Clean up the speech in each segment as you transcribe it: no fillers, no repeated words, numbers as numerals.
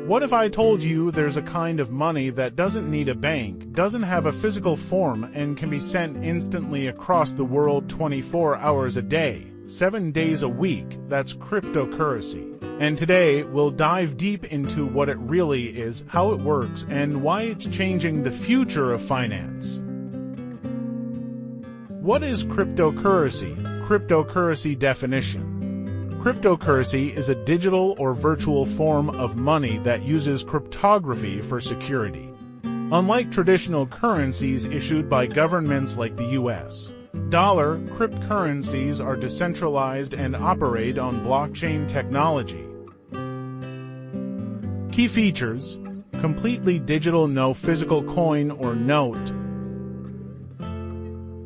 What if I told you there's a kind of money that doesn't need a bank, doesn't have a physical form, and can be sent instantly across the world 24 hours a day, 7 days a week? That's cryptocurrency. And today, we'll dive deep into what it really is, how it works, and why it's changing the future of finance. What is cryptocurrency? Cryptocurrency definition. Cryptocurrency is a digital or virtual form of money that uses cryptography for security. Unlike traditional currencies issued by governments like the US dollar, cryptocurrencies are decentralized and operate on blockchain technology. Key features: completely digital, no physical coin or note.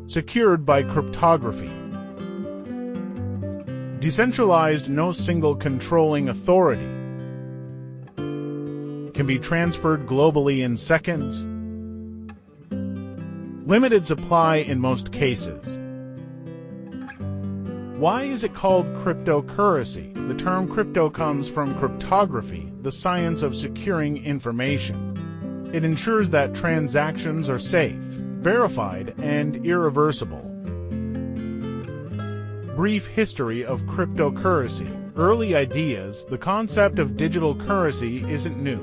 Secured by cryptography. Decentralized, no single controlling authority. Can be transferred globally in seconds. Limited supply in most cases. Why is it called cryptocurrency? The term crypto comes from cryptography, the science of securing information. It ensures that transactions are safe, verified, and irreversible. Brief history of cryptocurrency. Early ideas. The concept of digital currency isn't new.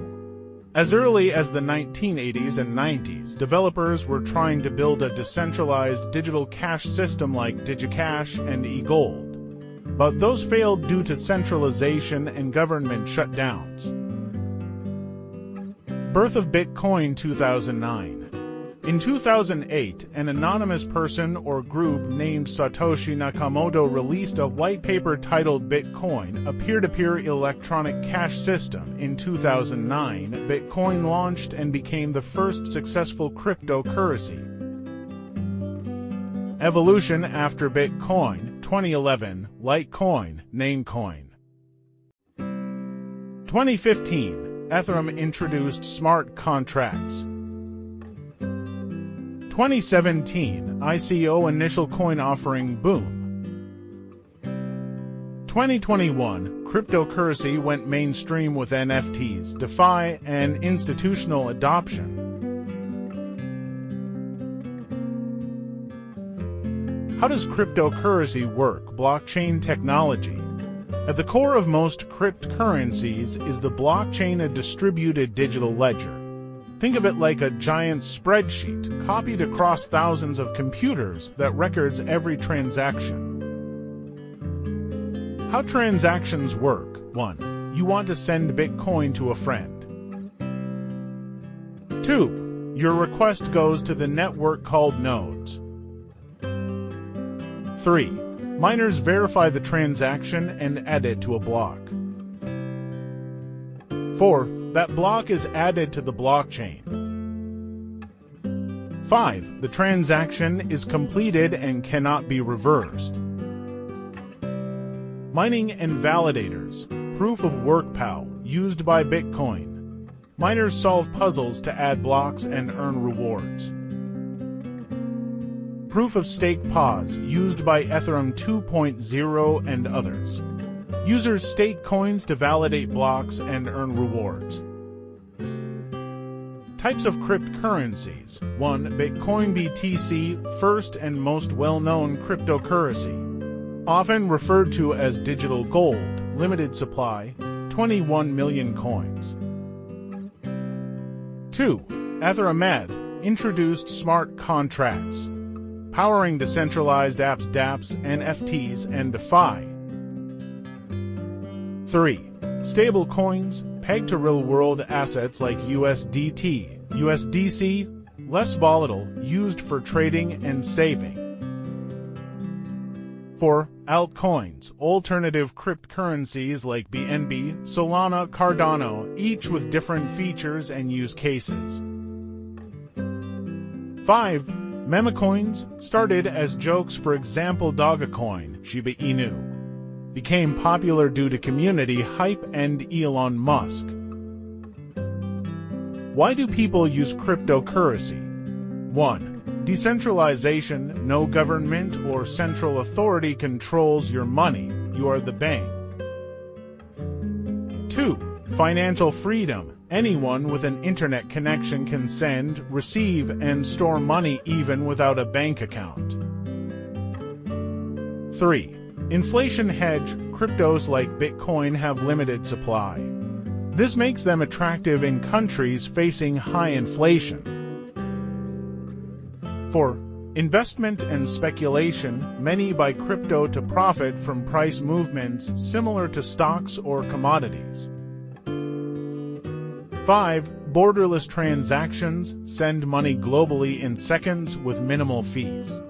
As early as the 1980s and 90s, developers were trying to build a decentralized digital cash system like DigiCash and eGold. But those failed due to centralization and government shutdowns. Birth of Bitcoin 2009. In 2008, an anonymous person or group named Satoshi Nakamoto released a white paper titled Bitcoin, a peer-to-peer electronic cash system. In 2009, Bitcoin launched and became the first successful cryptocurrency. Evolution after Bitcoin. 2011, Litecoin, Namecoin. 2015, Ethereum introduced smart contracts. 2017, ICO initial coin offering boom. 2021, cryptocurrency went mainstream with NFTs, DeFi, and institutional adoption. How does cryptocurrency work? Blockchain technology. At the core of most cryptocurrencies is the blockchain, a distributed digital ledger. Think of it like a giant spreadsheet copied across thousands of computers that records every transaction. How transactions work. 1. You want to send Bitcoin to a friend. 2. Your request goes to the network called nodes. 3. Miners verify the transaction and add it to a block. 4. That block is added to the blockchain. 5. The transaction is completed and cannot be reversed. Mining and validators. Proof of work POW, used by Bitcoin. Miners solve puzzles to add blocks and earn rewards. Proof of stake POS, used by Ethereum 2.0 and others. Users stake coins to validate blocks and earn rewards. Types of cryptocurrencies. 1. Bitcoin BTC, first and most well-known cryptocurrency. Often referred to as digital gold, limited supply, 21 million coins. 2. Ethereum introduced smart contracts, powering decentralized apps, dApps, NFTs, and DeFi. 3. Stable coins, pegged to real-world assets like USDT, USDC, less volatile, used for trading and saving. 4. Altcoins, alternative cryptocurrencies like BNB, Solana, Cardano, each with different features and use cases. 5. Memecoins, started as jokes, for example Dogecoin, Shiba Inu. Became popular due to community hype and Elon Musk. Why do people use cryptocurrency? 1. Decentralization. No government or central authority controls your money. You are the bank. 2. Financial freedom. Anyone with an internet connection can send, receive, and store money even without a bank account. 3. Inflation hedge. Cryptos like Bitcoin have limited supply. This makes them attractive in countries facing high inflation. 4. Investment and speculation. Many buy crypto to profit from price movements similar to stocks or commodities. 5. Borderless transactions. Send money globally in seconds with minimal fees.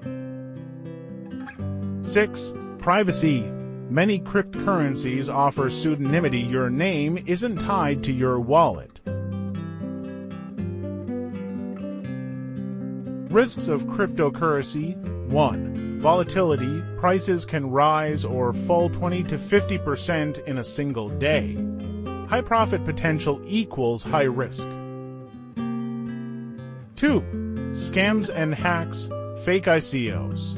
6. Privacy. Many cryptocurrencies offer pseudonymity. Your name isn't tied to your wallet. Risks of cryptocurrency. 1. Volatility. Prices can rise or fall 20 to 50% in a single day. High profit potential equals high risk. 2. Scams and hacks. Fake ICOs.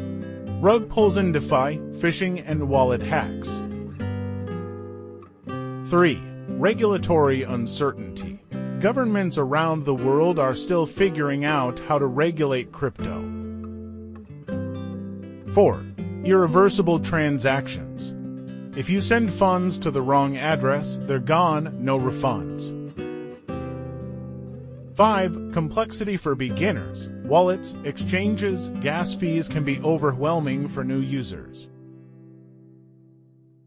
Rug pulls in DeFi, phishing, and wallet hacks. 3. Regulatory uncertainty. Governments around the world are still figuring out how to regulate crypto. 4. Irreversible transactions. If you send funds to the wrong address, they're gone, no refunds. 5. Complexity for beginners. Wallets, exchanges, gas fees can be overwhelming for new users.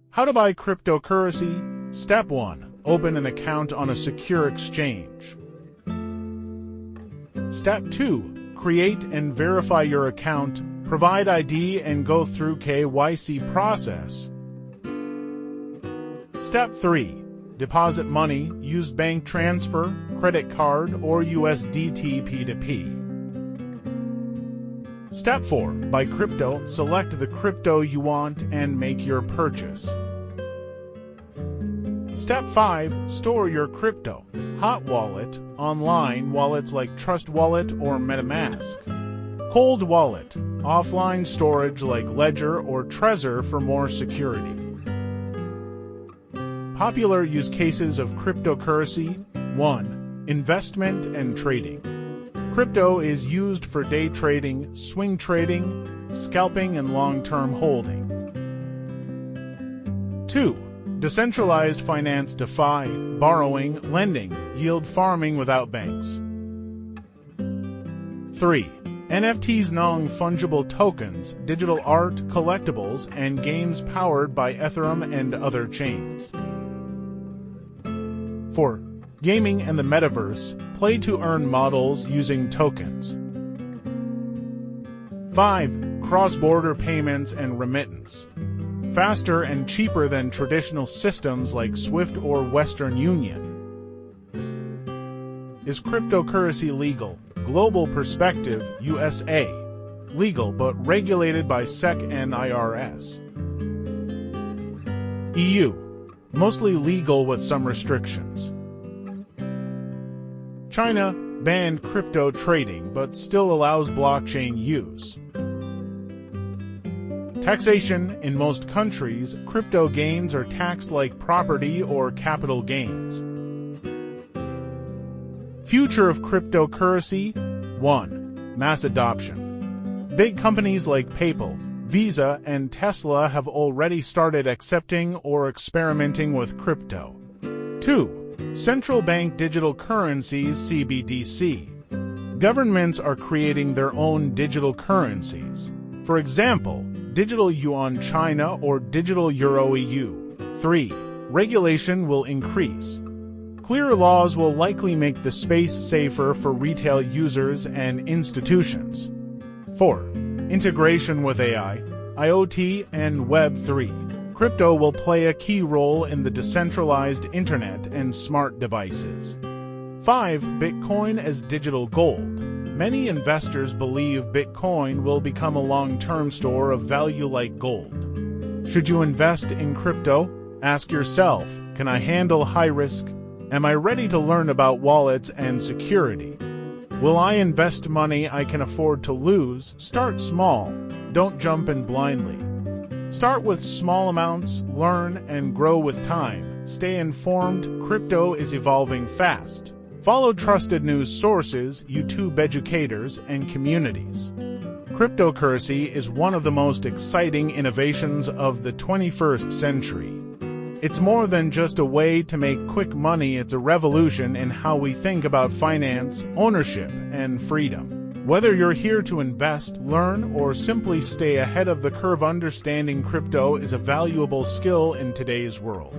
How to buy cryptocurrency? Step 1. Open an account on a secure exchange. Step 2. Create and verify your account. Provide ID and go through KYC process. Step 3. Deposit money. Use bank transfer, credit card, or USDT P2P. Step 4. Buy crypto. Select the crypto you want and make your purchase. Step 5. Store your crypto. Hot wallet. Online wallets like Trust Wallet or MetaMask. Cold wallet. Offline storage like Ledger or Trezor for more security. Popular use cases of cryptocurrency. 1. Investment and trading. Crypto is used for day trading, swing trading, scalping, and long-term holding. 2. Decentralized finance. DeFi, borrowing, lending, yield farming without banks. 3. NFTs. Non-fungible tokens, digital art, collectibles, and games powered by Ethereum and other chains. 4. Gaming and the metaverse. Play to earn models using tokens. 5. Cross-border payments and remittance. Faster and cheaper than traditional systems like SWIFT or Western Union. Is cryptocurrency legal? Global perspective. USA. Legal but regulated by SEC and IRS. EU. Mostly legal with some restrictions. China banned crypto trading but still allows blockchain use. Taxation. In most countries, crypto gains are taxed like property or capital gains. Future of cryptocurrency. 1. Mass adoption. Big companies like PayPal, Visa, and Tesla have already started accepting or experimenting with crypto. 2. Central bank digital currencies. CBDC. Governments are creating their own digital currencies. For example, digital yuan China or digital euro EU. 3. Regulation will increase. Clearer laws will likely make the space safer for retail users and institutions. 4. Integration with AI, IoT, and Web3. Crypto will play a key role in the decentralized internet and smart devices. 5. Bitcoin as digital gold. Many investors believe Bitcoin will become a long-term store of value like gold. Should you invest in crypto? Ask yourself, can I handle high risk? Am I ready to learn about wallets and security? Will I invest money I can afford to lose? Start small. Don't jump in blindly. Start with small amounts, learn, and grow with time. Stay informed, crypto is evolving fast. Follow trusted news sources, YouTube educators, and communities. Cryptocurrency is one of the most exciting innovations of the 21st century. It's more than just a way to make quick money, it's a revolution in how we think about finance, ownership, and freedom. Whether you're here to invest, learn, or simply stay ahead of the curve, understanding crypto is a valuable skill in today's world.